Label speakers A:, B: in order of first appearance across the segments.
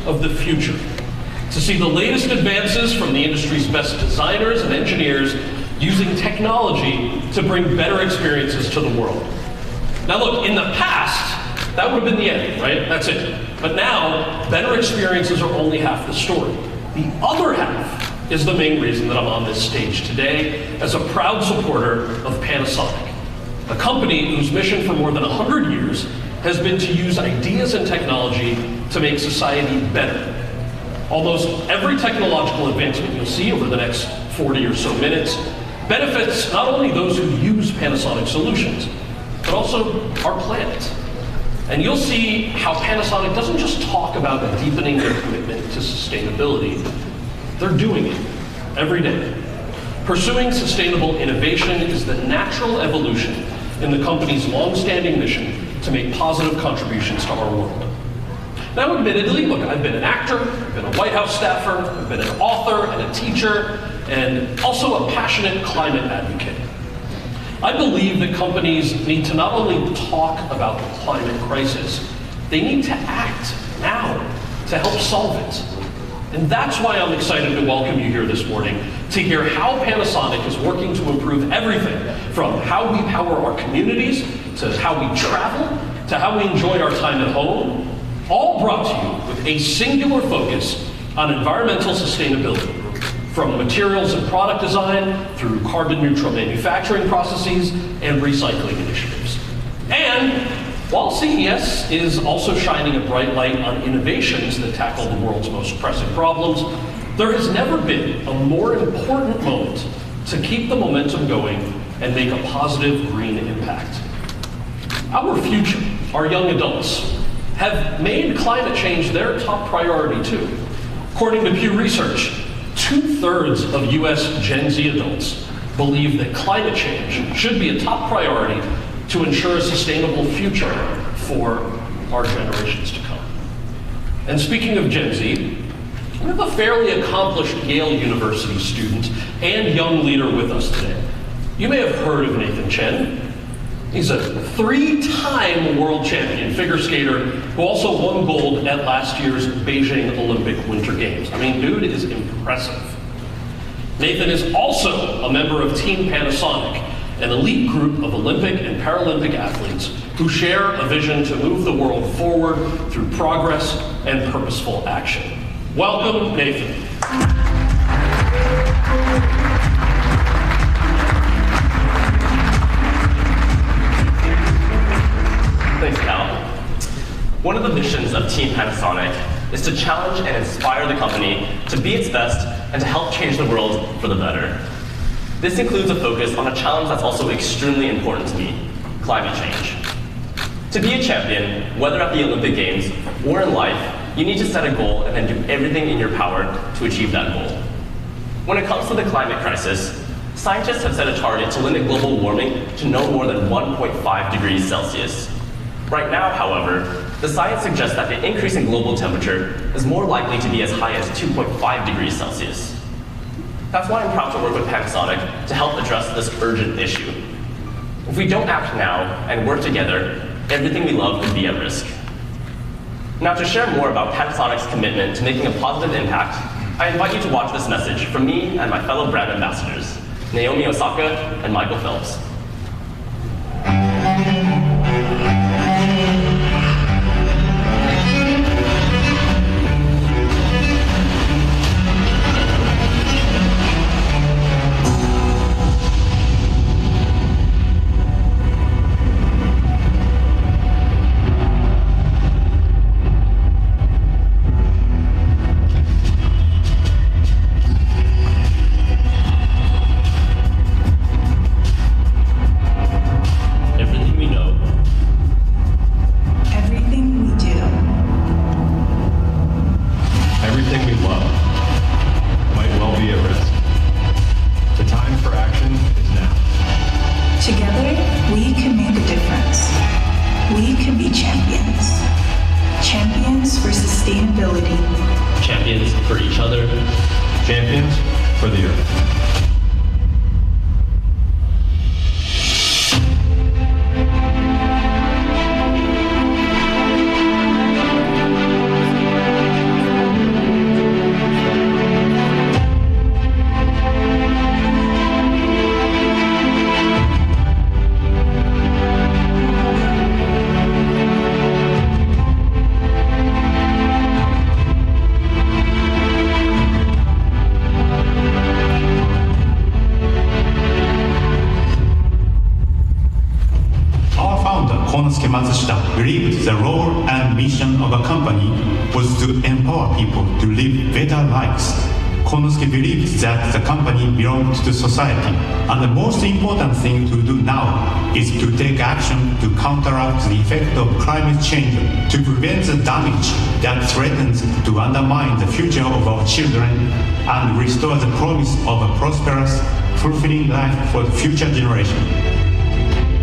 A: of the future, to see the latest advances from the industry's best designers and engineers using technology to bring better experiences to the world. Now look, in the past, that would have been the end, right? That's it. But now, better experiences are only half the story. The other half is the main reason that I'm on this stage today as a proud supporter of Panasonic, a company whose mission for more than 100 years has been to use ideas and technology to make society better. Almost every technological advancement you'll see over the next 40 or so minutes benefits not only those who use Panasonic solutions, but also our planet. And you'll see how Panasonic doesn't just talk about deepening their commitment to sustainability, they're doing it every day. Pursuing sustainable innovation is the natural evolution in the company's long-standing mission to make positive contributions to our world. Now, admittedly, look, I've been an actor, I've been a White House staffer, I've been an author and a teacher, and also a passionate climate advocate. I believe that companies need to not only talk about the climate crisis, they need to act now to help solve it. And that's why I'm excited to welcome you here this morning to hear how Panasonic is working to improve everything from how we power our communities, to how we travel, to how we enjoy our time at home, all brought to you with a singular focus on environmental sustainability, from materials and product design through carbon neutral manufacturing processes and recycling initiatives. And while CES is also shining a bright light on innovations that tackle the world's most pressing problems, there has never been a more important moment to keep the momentum going and make a positive green impact. Our future, our young adults, have made climate change their top priority too. According to Pew Research, 2/3 of US Gen Z adults believe that climate change should be a top priority to ensure a sustainable future for our generations to come. And speaking of Gen Z, we have a fairly accomplished Yale University student and young leader with us today. You may have heard of Nathan Chen. He's a 3-time world champion figure skater who also won gold at last year's Beijing Olympic Winter Games. I mean, dude is impressive. Nathan is also a member of Team Panasonic, an elite group of Olympic and Paralympic athletes who share a vision to move the world forward through progress and purposeful action. Welcome, Nathan.
B: Thanks, Cal. One of the missions of Team Panasonic is to challenge and inspire the company to be its best and to help change the world for the better. This includes a focus on a challenge that's also extremely important to me, climate change. To be a champion, whether at the Olympic Games or in life, you need to set a goal and then do everything in your power to achieve that goal. When it comes to the climate crisis, scientists have set a target to limit global warming to no more than 1.5 degrees Celsius. Right now, however, the science suggests that the increase in global temperature is more likely to be as high as 2.5 degrees Celsius. That's why I'm proud to work with Panasonic to help address this urgent issue. If we don't act now and work together, everything we love could be at risk. Now, to share more about Panasonic's commitment to making a positive impact, I invite you to watch this message from me and my fellow brand ambassadors, Naomi Osaka and Michael Phelps.
A: Champions for each other.
C: Champions for the earth.
D: Matsushita believed the role and mission of a company was to empower people to live better lives. Konosuke believed that the company belonged to society, and the most important thing to do now is to take action to counteract the effect of climate change, to prevent the damage that threatens to undermine the future of our children, and restore the promise of a prosperous, fulfilling life for the future generation.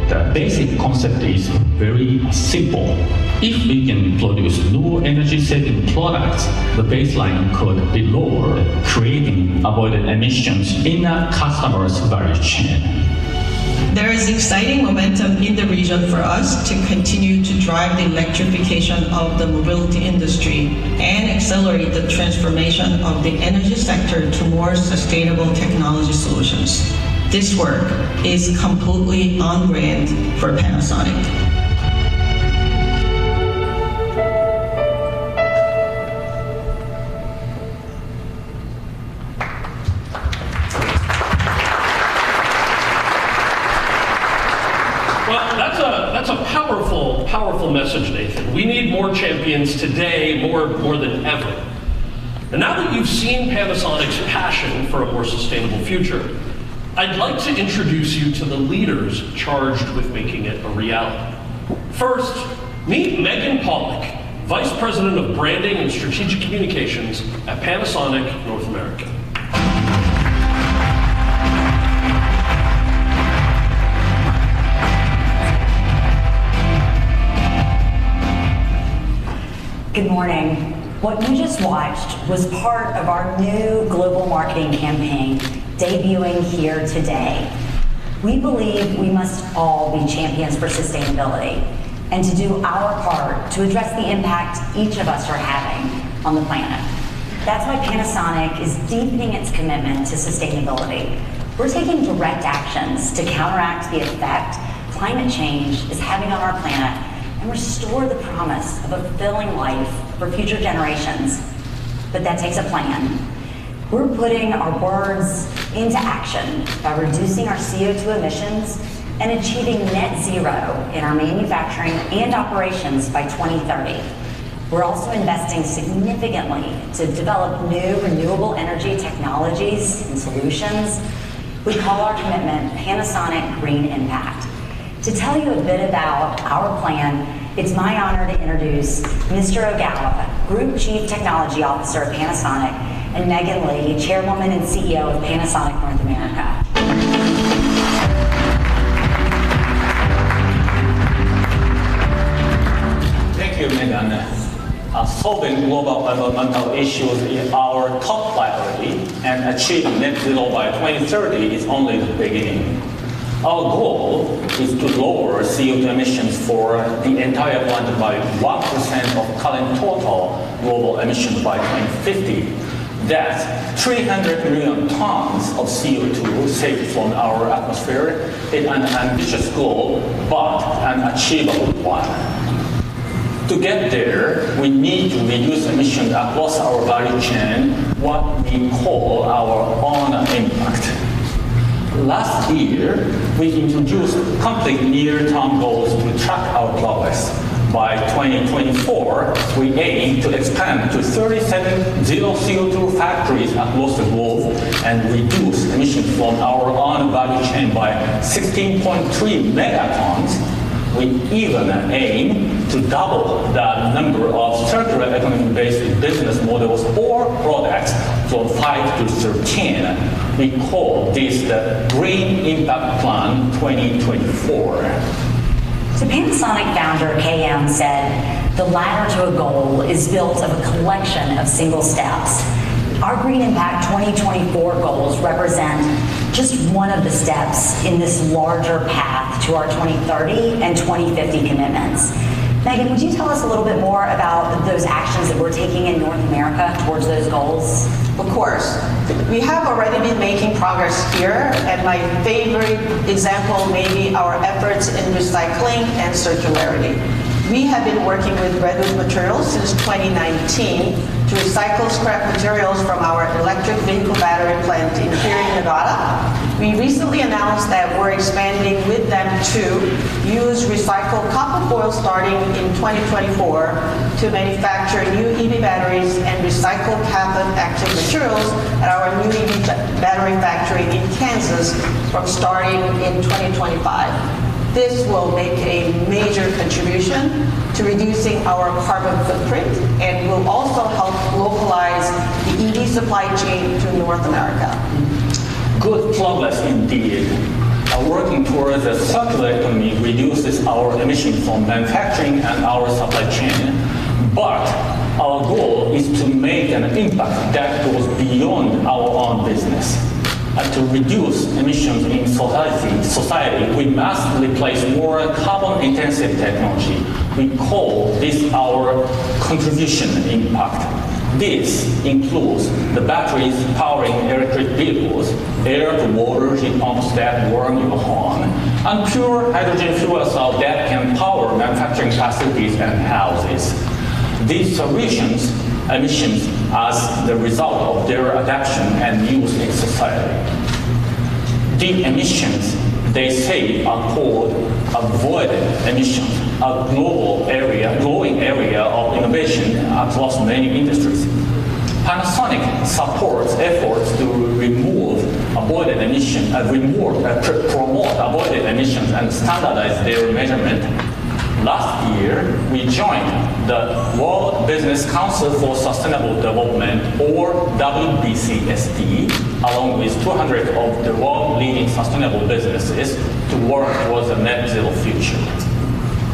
E: The basic concept is very simple. If we can produce low energy saving products, the baseline could be lower, creating avoided emissions in a customer's value chain.
F: There is exciting momentum in the region for us to continue to drive the electrification of the mobility industry and accelerate the transformation of the energy sector to more sustainable technology solutions. This work is completely on brand for Panasonic.
A: That's a powerful message, Nathan. We need more champions today, more than ever. And now that you've seen Panasonic's passion for a more sustainable future, I'd like to introduce you to the leaders charged with making it a reality. First, meet Megan Pollock, Vice President of Branding and Strategic Communications at Panasonic North America.
G: Good morning. What you just watched was part of our new global marketing campaign debuting here today. We believe we must all be champions for sustainability and to do our part to address the impact each of us are having on the planet. That's why Panasonic is deepening its commitment to sustainability. We're taking direct actions to counteract the effect climate change is having on our planet and restore the promise of a fulfilling life for future generations. But that takes a plan. We're putting our words into action by reducing our CO2 emissions and achieving net zero in our manufacturing and operations by 2030. We're also investing significantly to develop new renewable energy technologies and solutions. We call our commitment Panasonic Green Impact. To tell you a bit about our plan, it's my honor to introduce Mr. Ogawa, Group Chief Technology Officer of Panasonic, and Megan Lee, Chairwoman and CEO of Panasonic North America.
H: Thank you, Megan. Solving global environmental issues is our top priority, and achieving net zero by 2030 is only the beginning. Our goal is to lower CO2 emissions for the entire planet by 1% of current total global emissions by 2050. That's 300 million tons of CO2 saved from our atmosphere. It's an ambitious goal, but an achievable one. To get there, we need to reduce emissions across our value chain, what we call our own impact. Last year, we introduced complete near-term goals to track our progress. By 2024, we aim to expand to 37 zero CO2 factories across the globe and reduce emissions from our own value chain by 16.3 megatons. We even aim to double the number of circular economy-based business models or products from 5 to 13. We call this the Green Impact Plan 2024.
G: So Panasonic founder KM said, the ladder to a goal is built of a collection of single steps. Our Green Impact 2024 goals represent just one of the steps in this larger path to our 2030 and 2050 commitments. Megan, would you tell us a little bit more about those actions that we're taking in North America towards those goals?
F: Of course. We have already been making progress here, and my favorite example may be our efforts in recycling and circularity. We have been working with redwood materials since 2019 to to recycle scrap materials from our electric vehicle battery plant in Erie, Nevada. We recently announced that we're expanding with them to use recycled copper foil starting in 2024 to manufacture new EV batteries and recycled cathode active materials at our new EV battery factory in Kansas from starting in 2025. This will make a major contribution to reducing our carbon footprint and will also help localize the EV supply chain to North America.
H: Good progress indeed. Working towards a circular economy reduces our emissions from manufacturing and our supply chain, but our goal is to make an impact that goes beyond our own business. To reduce emissions in society, we must replace more carbon-intensive technology. We call this our contribution impact. This includes the batteries powering electric vehicles, air-to-water heat pumps that warm your home, and pure hydrogen fuel cells that can power manufacturing facilities and houses. These solutions emissions as the result of their adoption and use in society. The emissions they save are called avoided emissions, a growing area of innovation across many industries. Panasonic supports efforts to remove avoided emissions, promote avoided emissions and standardize their measurement. Last year, we joined the World Business Council for Sustainable Development, or WBCSD, along with 200 of the world leading sustainable businesses to work towards a net zero future.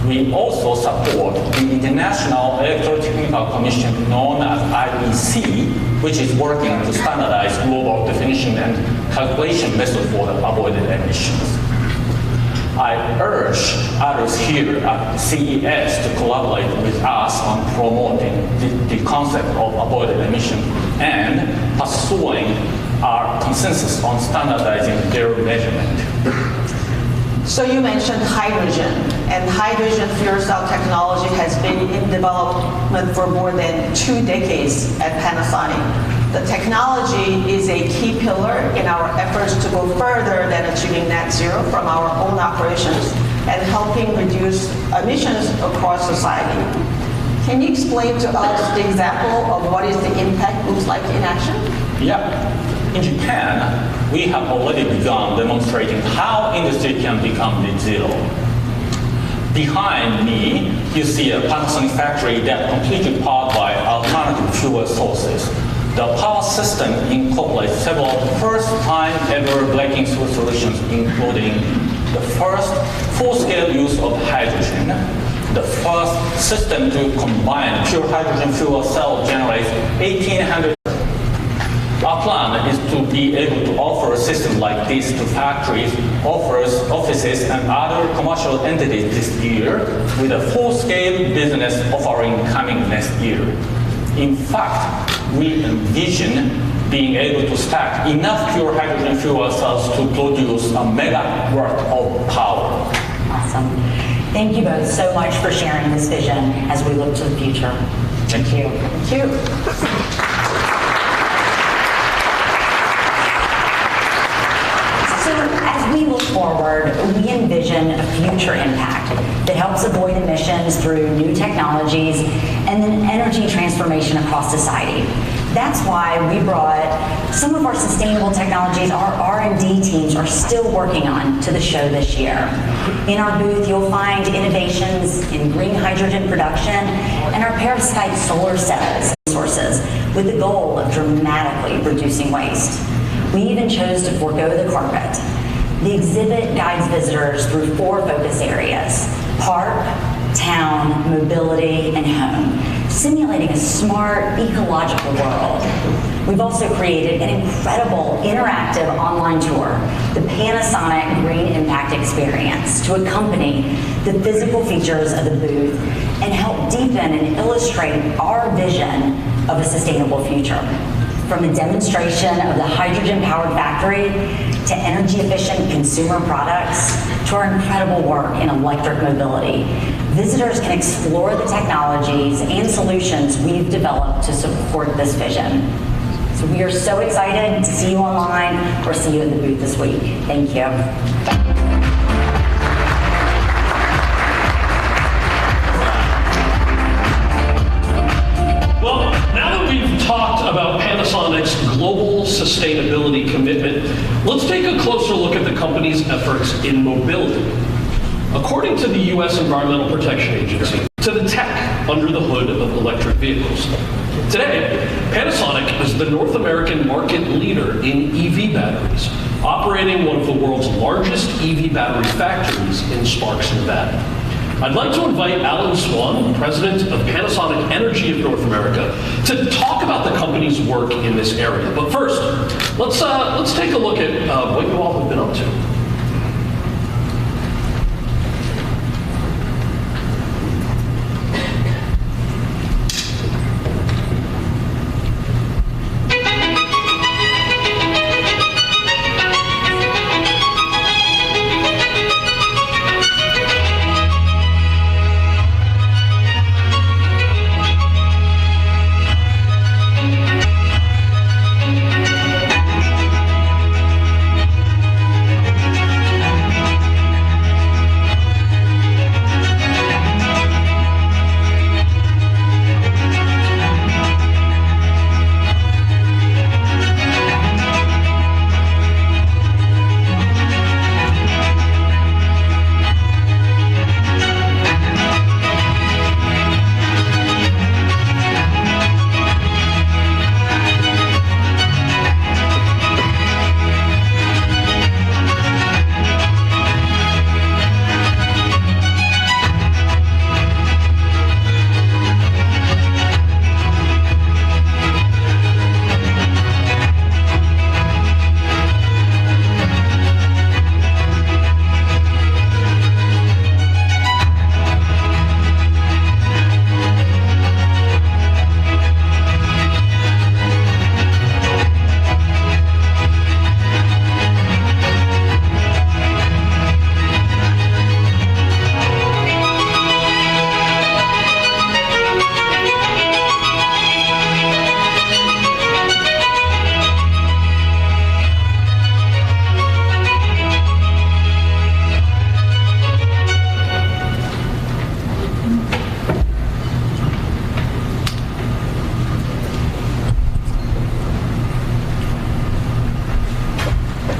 H: We also support the International Electrotechnical Commission known as IEC, which is working to standardize global definition and calculation method for the avoided emissions. I urge others here at CES to collaborate with us on promoting the concept of avoided emission and pursuing our consensus on standardizing their measurement.
F: So you mentioned hydrogen, and hydrogen fuel cell technology has been in development for more than 2 decades at Panasonic. The technology is a key pillar in our efforts to go further than achieving net zero from our own operations and helping reduce emissions across society. Can you explain to us the example of what is the impact looks like in action?
H: Yeah. In Japan, we have already begun demonstrating how industry can become net zero. Behind me, you see a Panasonic factory that completely powered by alternative fuel sources. The power system incorporates several first-time ever breaking through solutions, including the first full-scale use of hydrogen, the first system to combine pure hydrogen fuel cell generates 1,800. Our plan is to be able to offer a system like this to factories, offices, and other commercial entities this year, with a full-scale business offering coming next year. In fact, we envision being able to stack enough pure hydrogen fuel cells to produce a megawatt of power.
G: Awesome. Thank you both so much for sharing this vision as we look to the future. Thank you.
F: Thank you.
G: As we look forward, we envision a future impact that helps avoid emissions through new technologies and then energy transformation across society. That's why we brought some of our sustainable technologies our R&D teams are still working on to the show this year. In our booth, you'll find innovations in green hydrogen production and our perovskite solar cells sources with the goal of dramatically reducing waste. We even chose to forego the carpet. The exhibit guides visitors through 4 focus areas: park, town, mobility, and home, simulating a smart, ecological world. We've also created an incredible interactive online tour, the Panasonic Green Impact Experience, to accompany the physical features of the booth and help deepen and illustrate our vision of a sustainable future. From a demonstration of the hydrogen-powered factory to energy-efficient consumer products to our incredible work in electric mobility, visitors can explore the technologies and solutions we've developed to support this vision. So we are so excited to see you online or see you at the booth this week. Thank you.
A: Well, now that we've talked about Panasonic's global sustainability commitment, let's take a closer look at the company's efforts in mobility. According to the U.S. Environmental Protection Agency, to the tech under the hood of electric vehicles. Today, Panasonic is the North American market leader in EV batteries, operating one of the world's largest EV battery factories in Sparks, Nevada. I'd like to invite Alan Swan, president of Panasonic Energy of North America, to talk about the company's work in this area. But first, let's take a look at what you all have been up to.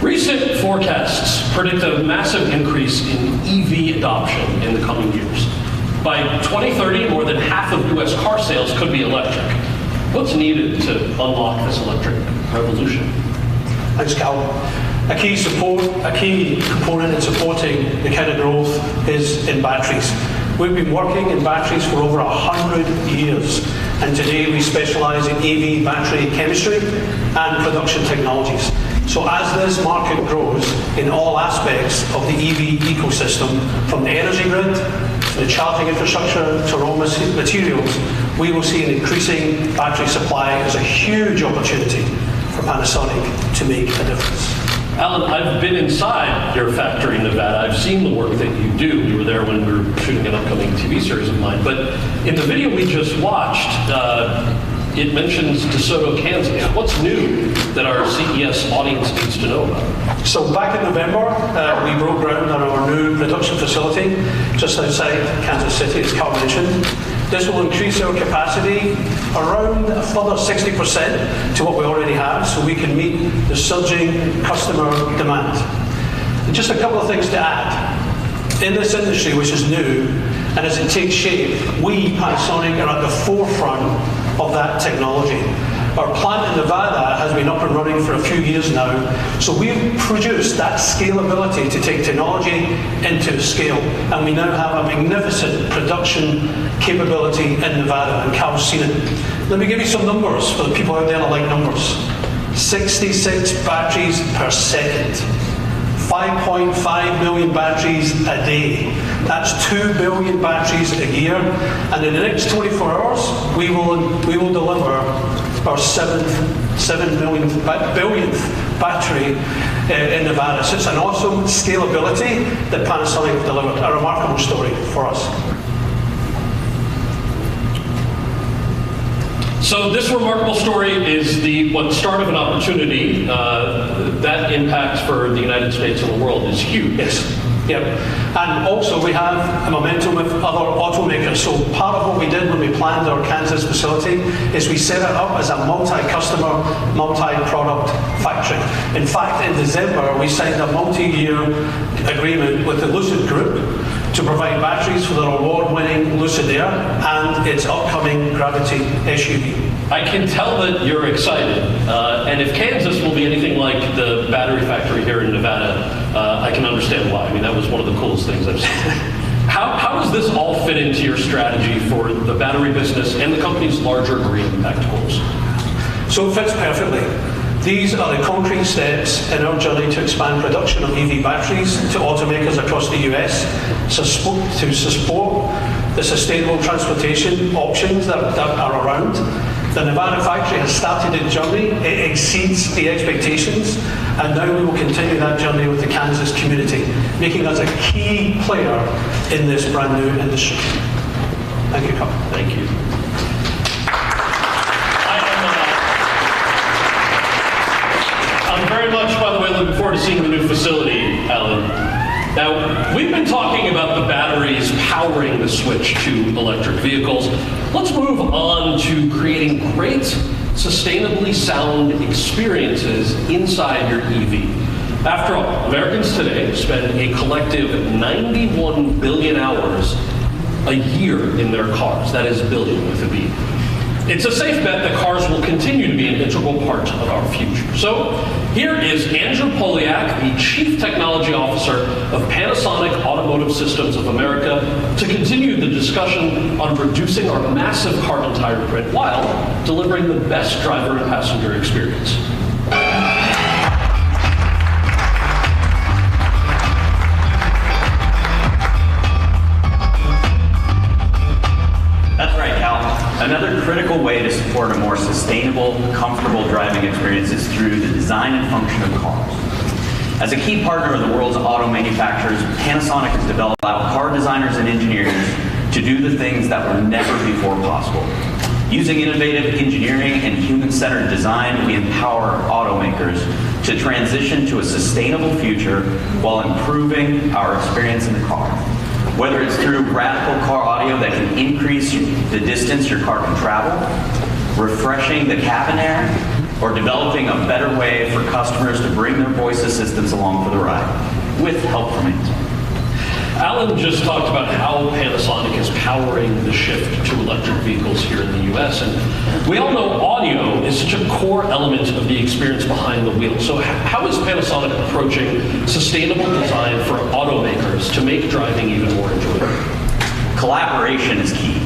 A: Recent forecasts predict a massive increase in EV adoption in the coming years. By 2030, more than half of U.S. car sales could be electric. What's needed to unlock this electric revolution?
I: Thanks, Cal. A key component in supporting the kind of growth is in batteries. We've been working in batteries for over 100 years, and today we specialize in EV battery chemistry and production technologies. So as this market grows in all aspects of the EV ecosystem, from the energy grid to the charging infrastructure to raw materials, we will see an increasing battery supply as a huge opportunity for Panasonic to make a difference.
A: Alan, I've been inside your factory in Nevada. I've seen the work that you do. We were there when we were shooting an upcoming TV series of mine. But in the video we just watched, it mentions DeSoto, Kansas. What's new that our CES audience needs to know about?
I: So back in November, we broke ground on our new production facility just outside Kansas City, as Carl mentioned. This will increase our capacity around a further 60% to what we already have, so we can meet the surging customer demand. And just a couple of things to add. In this industry, which is new, and as it takes shape, we, Panasonic, are at the forefront of that technology. Our plant in Nevada has been up and running for a few years now, so we've produced that scalability to take technology into scale, and we now have a magnificent production capability in Nevada, and Cal's seen it. Let me give you some numbers for the people out there that like numbers. 66 batteries per second. 5.5 million batteries a day. That's 2 billion batteries a year. And in the next 24 hours, we will deliver our 7 billionth battery in Nevada. So it's an awesome scalability that Panasonic delivered. A remarkable story for us.
A: So this remarkable story is the start of an opportunity. That impact for the United States and the world is huge.
I: Yes. Yep. And also we have a momentum with other automakers. So part of what we did when we planned our Kansas facility is we set it up as a multi-customer, multi-product factory. In fact, in December, we signed a multi-year agreement with the Lucid Group to provide batteries for their award-winning Lucid Air and its upcoming Gravity SUV.
A: I can tell that you're excited, and if Kansas will be anything like the battery factory here in Nevada, I can understand why. I mean, that was one of the coolest things I've seen. How does this all fit into your strategy for the battery business and the company's larger green impact goals?
I: So it fits perfectly. These are the concrete steps in our journey to expand production of EV batteries to automakers across the US to support the sustainable transportation options that are around. The Nevada factory has started its journey. It exceeds the expectations, and now we will continue that journey with the Kansas community, making us a key player in this brand new industry. Thank you, Carl.
A: Thank you. I'm very much, by the way, looking forward to seeing the new facility, Alan. Now, we've been talking about the batteries powering the switch to electric vehicles. Let's move on to creating great, sustainably sound experiences inside your EV. After all, Americans today spend a collective 91 billion hours a year in their cars. That is billion with a B. It's a safe bet that cars will continue to be an integral part of our future. So here is Andrew Poliak, the Chief Technology Officer of Panasonic Automotive Systems of America, to continue the discussion on reducing our massive carbon tire print while delivering the best driver and passenger experience.
J: That's right, Cal. Another critical way to support a more sustainable, comfortable driving experience is through the design and function of cars. As a key partner of the world's auto manufacturers, Panasonic has developed car designers and engineers to do the things that were never before possible. Using innovative engineering and human-centered design, we empower automakers to transition to a sustainable future while improving our experience in the car. Whether it's through radical car audio that can increase the distance your car can travel, refreshing the cabin air, or developing a better way for customers to bring their voice assistants along for the ride, with help from it.
A: Alan just talked about how Panasonic is powering the shift to electric vehicles here in the US, and we all know audio is such a core element of the experience behind the wheel. So how is Panasonic approaching sustainable design for automakers to make driving even more enjoyable?
J: Collaboration is key.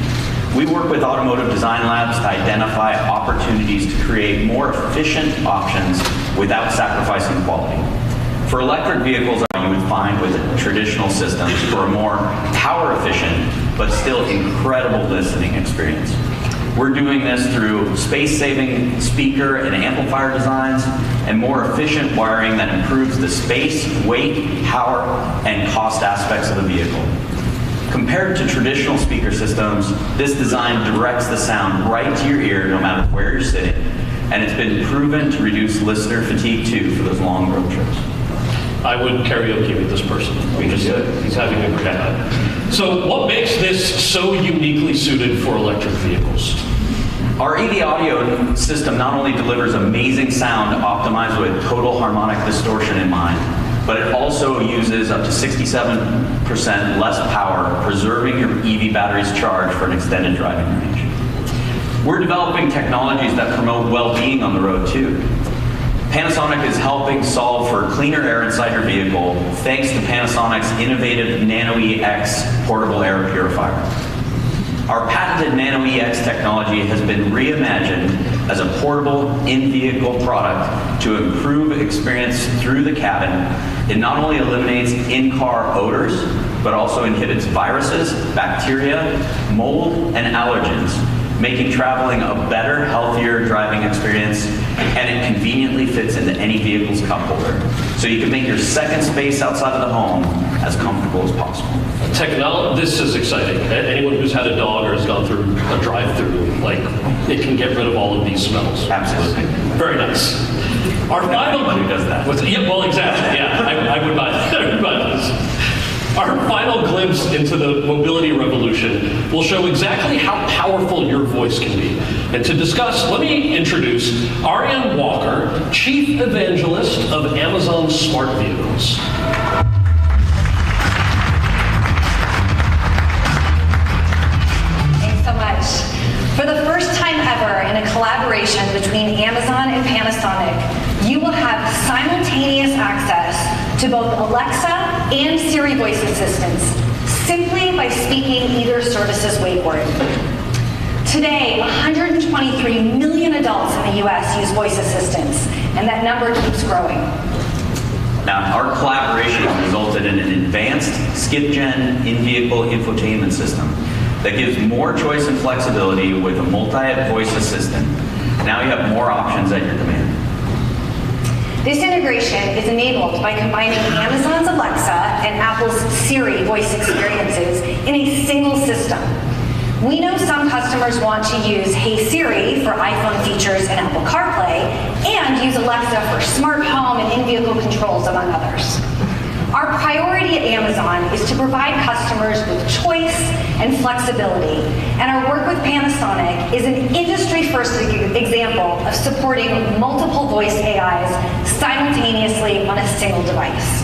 J: We work with automotive design labs to identify opportunities to create more efficient options without sacrificing quality. For electric vehicles, you would find with traditional systems for a more power efficient but still incredible listening experience. We're doing this through space-saving speaker and amplifier designs and more efficient wiring that improves the space, weight, power, and cost aspects of the vehicle. Compared to traditional speaker systems, this design directs the sound right to your ear no matter where you're sitting, and it's been proven to reduce listener fatigue too for those long road trips.
A: I would karaoke with this person. He's having a great time. So what makes this so uniquely suited for electric vehicles?
J: Our EV audio system not only delivers amazing sound optimized with total harmonic distortion in mind, but it also uses up to 67% less power, preserving your EV battery's charge for an extended driving range. We're developing technologies that promote well-being on the road too. Panasonic is helping solve for cleaner air inside your vehicle thanks to Panasonic's innovative Nano-EX portable air purifier. Our patented Nano-EX technology has been reimagined as a portable in-vehicle product to improve experience through the cabin. It not only eliminates in-car odors, but also inhibits viruses, bacteria, mold, and allergens, making traveling a better, healthier driving experience and it conveniently fits into any vehicle's cup holder. So you can make your second space outside of the home as comfortable as possible.
A: This is exciting. Anyone who's had a dog or has gone through a drive-through, like, it can get rid of all of these smells.
J: Absolutely.
A: Very nice. Our final
J: who does that?
A: Yeah, well, exactly. Yeah, I would buy that. I would buy this. Our final glimpse into the mobility revolution will show exactly how powerful your voice can be. And to discuss, let me introduce Ariane Walker, Chief Evangelist of Amazon Smart Vehicles.
K: Thanks so much. For the first time ever in a collaboration between Amazon and Panasonic, you will have simultaneous access to both Alexa and Siri voice assistants simply by speaking either service's wake word. Today, 123 million adults in the US use voice assistants, and that number keeps growing.
J: Now, our collaboration has resulted in an advanced skip-gen in-vehicle infotainment system that gives more choice and flexibility with a multi-voice assistant. Now you have more options at your command.
K: This integration is enabled by combining Amazon's Alexa and Apple's Siri voice experiences in a single system. We know some customers want to use Hey Siri for iPhone features and Apple CarPlay, and use Alexa for smart home and in-vehicle controls, among others. Our priority at Amazon is to provide customers with choice and flexibility, and our work with Panasonic is an industry-first example of supporting multiple voice AIs simultaneously on a single device.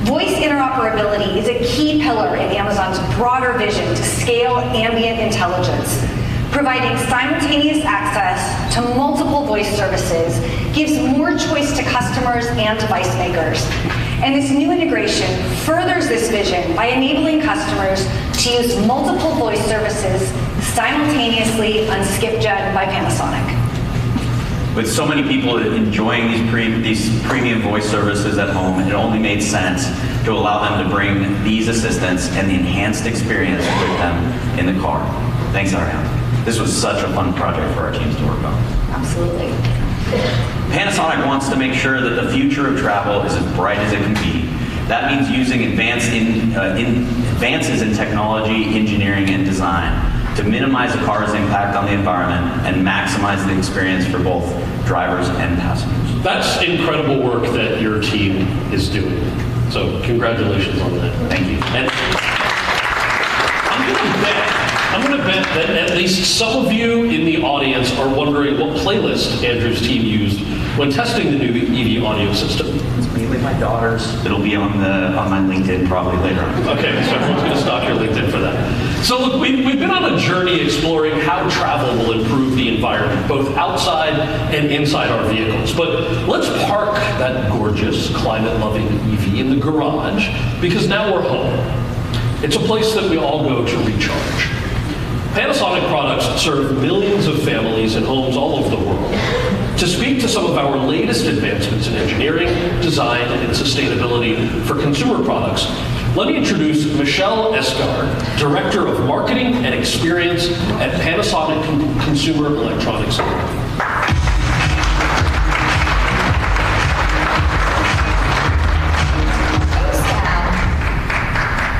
K: Voice interoperability is a key pillar in Amazon's broader vision to scale ambient intelligence. Providing simultaneous access to multiple voice services gives more choice to customers and device makers. And this new integration furthers this vision by enabling customers to use multiple voice services simultaneously on SkipJet by Panasonic.
J: With so many people enjoying these premium voice services at home, it only made sense to allow them to bring these assistants and the enhanced experience with them in the car. Thanks, Ariane. This was such a fun project for our teams to work on.
K: Absolutely.
J: Panasonic wants to make sure that the future of travel is as bright as it can be. That means using advances in technology, engineering, and design to minimize a car's impact on the environment and maximize the experience for both drivers and passengers.
A: That's incredible work that your team is doing. So congratulations on that.
J: Thank you.
A: And I'm going to bet that at least some of you in the audience are wondering what playlist Andrew's team used when testing the new EV audio system.
J: It's mainly my daughter's. It'll be on my LinkedIn probably later on.
A: Okay, so everyone's going to stalk your LinkedIn for that. So look, we've been on a journey exploring how travel will improve the environment, both outside and inside our vehicles. But let's park that gorgeous, climate-loving EV in the garage, because now we're home. It's a place that we all go to recharge. Panasonic products serve millions of families and homes all over the world. To speak to some of our latest advancements in engineering, design, and sustainability for consumer products, let me introduce Michelle Escar, Director of Marketing and Experience at Panasonic Consumer Electronics.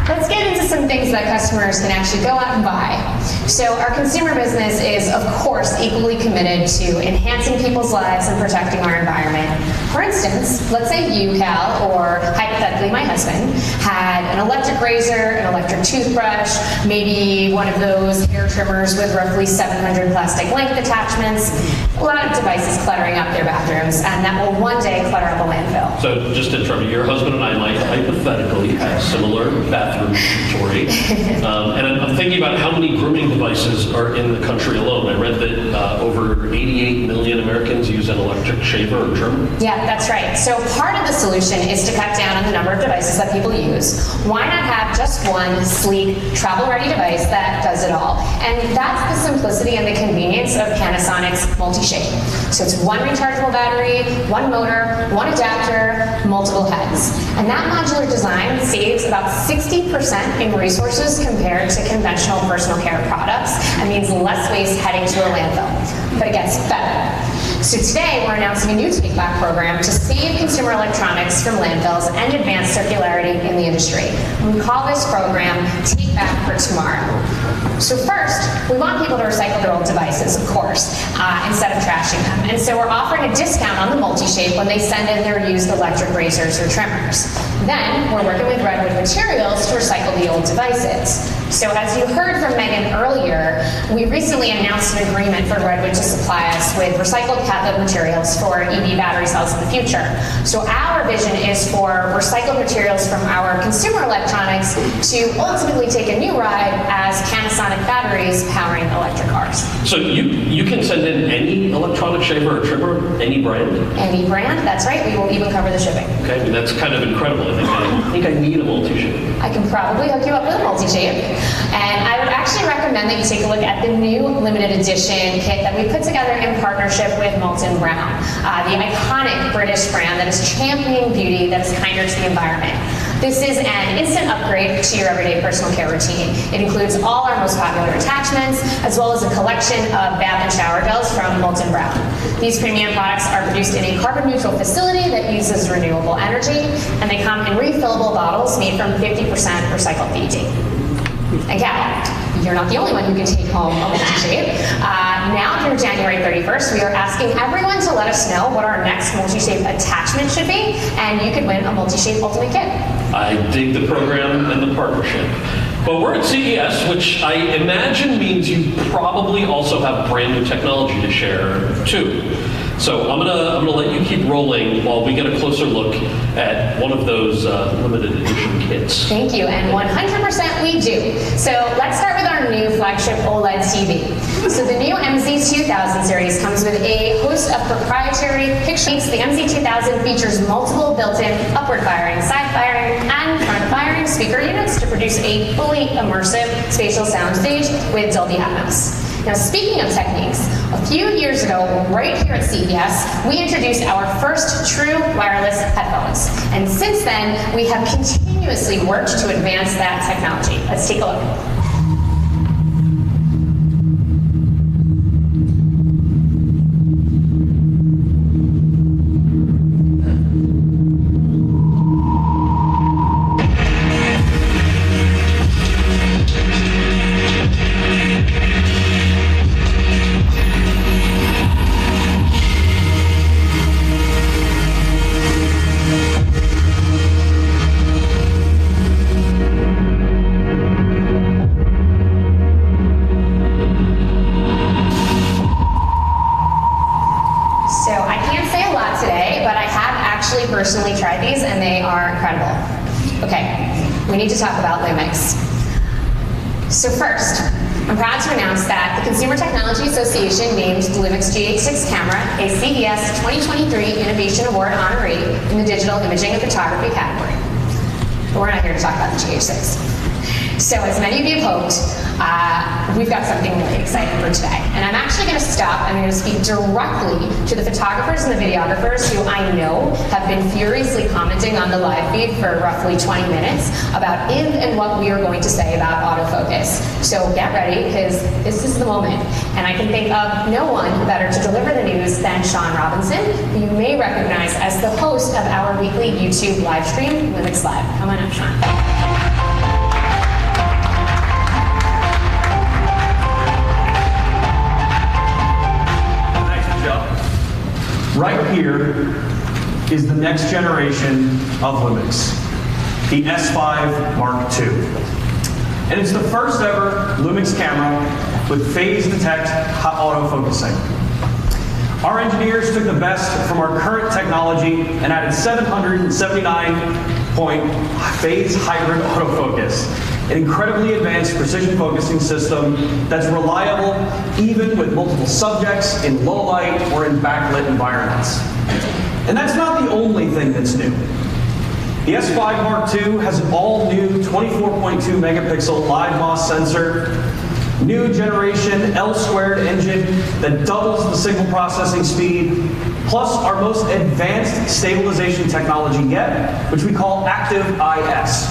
L: Let's get into some things that customers can actually go out and buy. So our consumer business is, of course, equally committed to enhancing people's lives and protecting our environment. For instance, let's say you, Cal, or hypothetically my husband, had an electric razor, an electric toothbrush, maybe one of those hair trimmers with roughly 700 plastic length attachments, a lot of devices cluttering up their bathrooms, and that will one day clutter up a landfill.
A: So just to interrupt you, your husband and I might hypothetically have similar bathroom inventory. And I'm thinking about how many grooming devices are in the country alone. I read that over 88 million Americans use an electric shaver or trimmer.
L: Yeah, that's right. So part of the solution is to cut down on the number of devices that people use. Why not have just one sleek, travel-ready device that does it all? And that's the simplicity and the convenience of Panasonic's multi-shape. So it's one rechargeable battery, one motor, one adapter, multiple heads. And that modular design saves about 60% in resources compared to conventional personal care products and means less waste heading to a landfill. But it gets better. So today we're announcing a new take-back program to save consumer electronics from landfills and advance circularity in the industry. We call this program Take Back for Tomorrow. So first, we want people to recycle their old devices, of course, instead of trashing them. And so we're offering a discount on the multi-shape when they send in their used electric razors or trimmers. Then, we're working with Redwood Materials to recycle the old devices. So as you heard from Megan earlier, we recently announced an agreement for Redwood to supply us with recycled cathode materials for EV battery cells in the future. So our vision is for recycled materials from our consumer electronics to ultimately take a new ride as Panasonic batteries powering electric cars.
A: So you can send in any electronic shaver or trimmer, any brand?
L: Any brand, that's right. We will even cover the shipping.
A: Okay, I mean, that's kind of incredible. I think I need a multi-shape.
L: I can probably hook you up with a multi-shape. And I would actually recommend that you take a look at the new limited edition kit that we put together in partnership with Molton Brown, the iconic British brand that is championing beauty that is kinder to the environment. This is an instant upgrade to your everyday personal care routine. It includes all our most popular attachments, as well as a collection of bath and shower gels from Molton Brown. These premium products are produced in a carbon-neutral facility that uses renewable energy, and they come in refillable bottles made from 50% recycled PET. And Cal, you're not the only one who can take home a multi-shape. Now through January 31st, we are asking everyone to let us know what our next multi-shape attachment should be, and you could win a multi-shape ultimate kit.
A: I dig the program and the partnership. But we're at CES, which I imagine means you probably also have brand new technology to share too. So I'm gonna let you keep rolling while we get a closer look at one of those limited edition kits.
L: Thank you, and 100% we do. So let's start with our new flagship OLED TV. So the new MZ2000 series comes with a host of proprietary pictures. The MZ2000 features multiple built-in upward firing, side firing, and front firing speaker units to produce a fully immersive spatial soundstage with Dolby Atmos. Now, speaking of techniques, a few years ago, right here at CES, we introduced our first true wireless headphones. And since then, we have continuously worked to advance that technology. Let's take a look. Personally tried these and they are incredible. Okay, we need to talk about Lumix. So first, I'm proud to announce that the Consumer Technology Association named the Lumix GH6 camera a CES 2023 Innovation Award honoree in the digital imaging and photography category. But we're not here to talk about the GH6. So as many of you have hoped, we've got something really exciting for today. And I'm actually going to stop and I'm going to speak directly to the photographers and the videographers who I know have been furiously commenting on the live feed for roughly 20 minutes about if and what we are going to say about autofocus. So get ready, because this is the moment. And I can think of no one better to deliver the news than Sean Robinson, who you may recognize as the host of our weekly YouTube live stream, Lumix Live. Come on up, Sean.
M: Right here is the next generation of Lumix, the S5 Mark II. And it's the first ever Lumix camera with phase detect autofocusing. Our engineers took the best from our current technology and added 779-point phase hybrid autofocus, an incredibly advanced precision focusing system that's reliable even with multiple subjects in low light or in backlit environments. And that's not the only thing that's new. The S5 Mark II has an all-new 24.2 megapixel live MOS sensor, new generation L-squared engine that doubles the signal processing speed, plus our most advanced stabilization technology yet, which we call Active IS.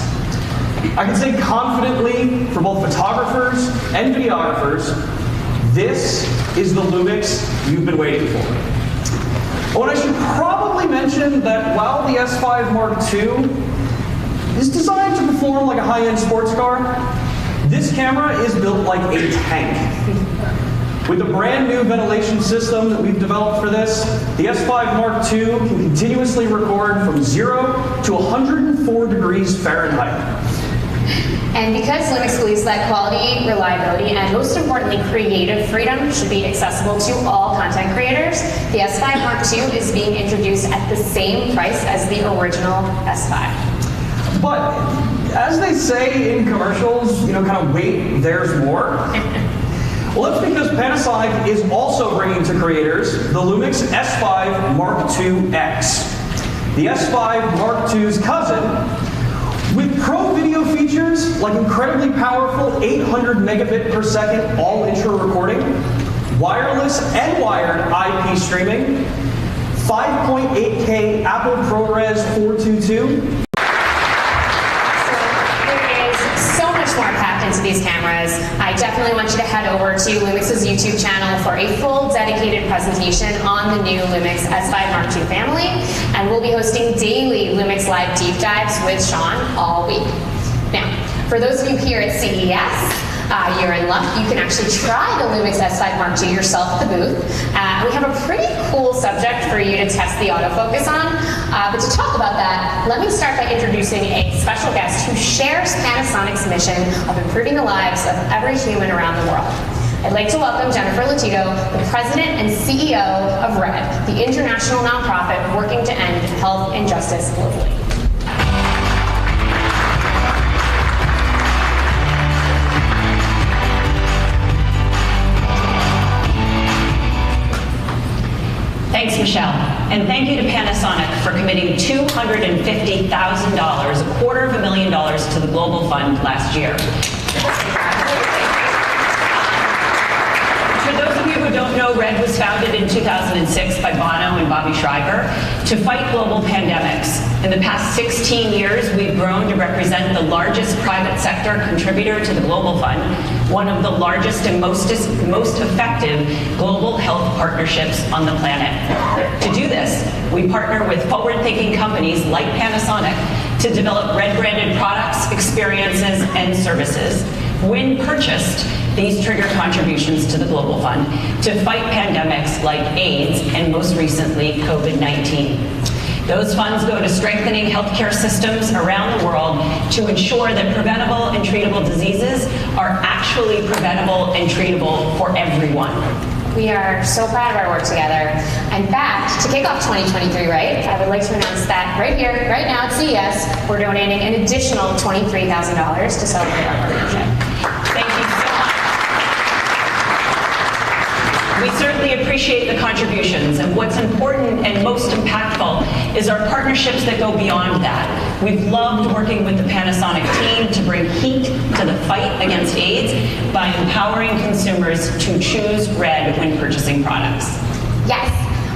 M: I can say confidently for both photographers and videographers, this is the Lumix you've been waiting for. Oh, and I should probably mention that while the S5 Mark II is designed to perform like a high-end sports car, this camera is built like a tank. With the brand new ventilation system that we've developed for this, the S5 Mark II can continuously record from 0 to 104 degrees Fahrenheit.
L: And because Lumix believes that quality, reliability, and most importantly, creative freedom should be accessible to all content creators, the S5 Mark II is being introduced at the same price as the original S5.
M: But as they say in commercials, kind of wait, there's more. Well, that's because Panasonic is also bringing to creators the Lumix S5 Mark II X. The S5 Mark II's cousin, with pro video features like incredibly powerful 800 megabit per second all-intro recording, wireless and wired IP streaming, 5.8K Apple ProRes 422.
L: Into these cameras, I definitely want you to head over to Lumix's YouTube channel for a full dedicated presentation on the new Lumix S5 Mark II family, and we'll be hosting daily Lumix Live deep dives with Sean all week. Now, for those of you here at CES, you're in luck. You can actually try the Lumix S5 Mark II yourself at the booth. We have a pretty cool subject for you to test the autofocus on. But to talk about that, let me start by introducing a special guest who shares Panasonic's mission of improving the lives of every human around the world. I'd like to welcome Jennifer Latito, the President and CEO of RED, the international nonprofit working to end health injustice globally.
N: Thanks, Michelle. And thank you to Panasonic for committing $250,000, $250,000 to the Global Fund last year. For those of you who don't know, RED was founded in 2006 by Bono and Bobby Schreiber to fight global pandemics. In the past 16 years, we've grown to represent the largest private sector contributor to the Global Fund, one of the largest and most effective global health partnerships on the planet. To do this, we partner with forward-thinking companies like Panasonic to develop RED-branded products, experiences, and services. When purchased, these trigger contributions to the Global Fund to fight pandemics like AIDS and most recently COVID-19. Those funds go to strengthening healthcare systems around the world to ensure that preventable and treatable diseases are actually preventable and treatable for everyone.
L: We are so proud of our work together. In fact, to kick off 2023, right, I would like to announce that right here, right now at CES, we're donating an additional $23,000 to celebrate our partnership.
N: Thank you so much. We certainly appreciate the contributions, and what's important and most impactful is our partnerships that go beyond that. We've loved working with the Panasonic team to bring heat to the fight against AIDS by empowering consumers to choose RED when purchasing products.
L: Yes.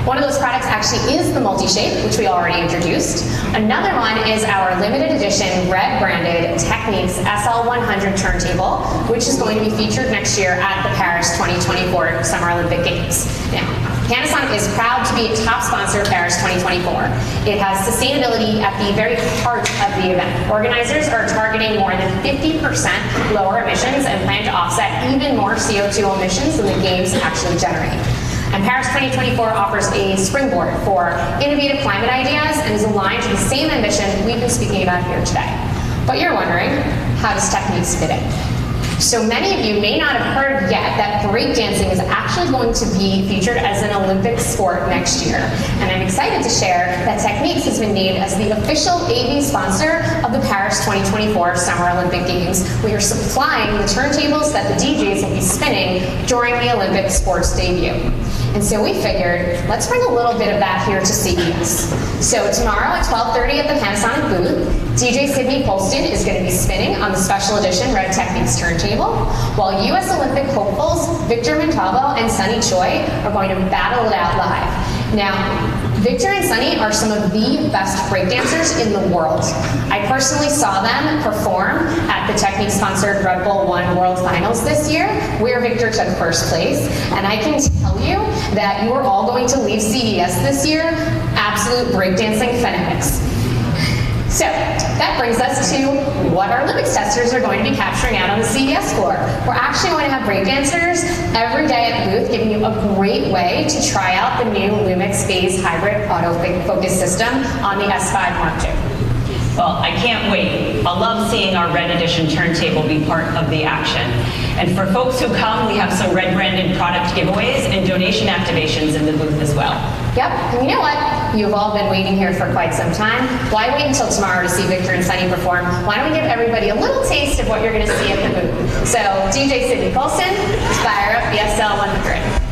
L: One of those products actually is the multi-shape, which we already introduced. Another one is our limited edition RED-branded Techniques SL100 turntable, which is going to be featured next year at the Paris 2024 Summer Olympic Games. Now, Panasonic is proud to be a top sponsor of Paris 2024. It has sustainability at the very heart of the event. Organizers are targeting more than 50% lower emissions and plan to offset even more CO2 emissions than the Games actually generate. And Paris 2024 offers a springboard for innovative climate ideas and is aligned to the same ambition we've been speaking about here today. But you're wondering, how does Techniques fit in? So many of you may not have heard yet that breakdancing is actually going to be featured as an Olympic sport next year. And I'm excited to share that Techniques has been named as the official AV sponsor of the Paris 2024 Summer Olympic Games. We are supplying the turntables that the DJs will be spinning during the Olympic sports debut. And so we figured, let's bring a little bit of that here to CES. So tomorrow at 12:30 at the Panasonic booth, DJ Sydney Polston is going to be spinning on the special edition RED Techniques turntable, while U.S. Olympic hopefuls Victor Montalvo and Sunny Choi are going to battle it out live. Now, Victor and Sunny are some of the best breakdancers in the world. I personally saw them perform at the Technique-sponsored Red Bull One World Finals this year, where Victor took first place. And I can tell you that you are all going to leave CES this year absolute breakdancing fanatics. So that brings us to what our Olympics testers are going to be capturing out on the CES floor. We're actually going to have breakdancers every day at the booth, giving you a great way to try out the new Lumix Phase Hybrid Autofocus system on the S5 Mark II.
N: Well, I can't wait. I love seeing our Red Edition turntable be part of the action. And for folks who come, we have some Red branded product giveaways and donation activations in the booth as well.
L: Yep, and you know what? You've all been waiting here for quite some time. Why wait until tomorrow to see Victor and Sunny perform? Why don't we give everybody a little taste of what you're going to see at the booth? So, DJ Sidney Colson, fire up the SL 100.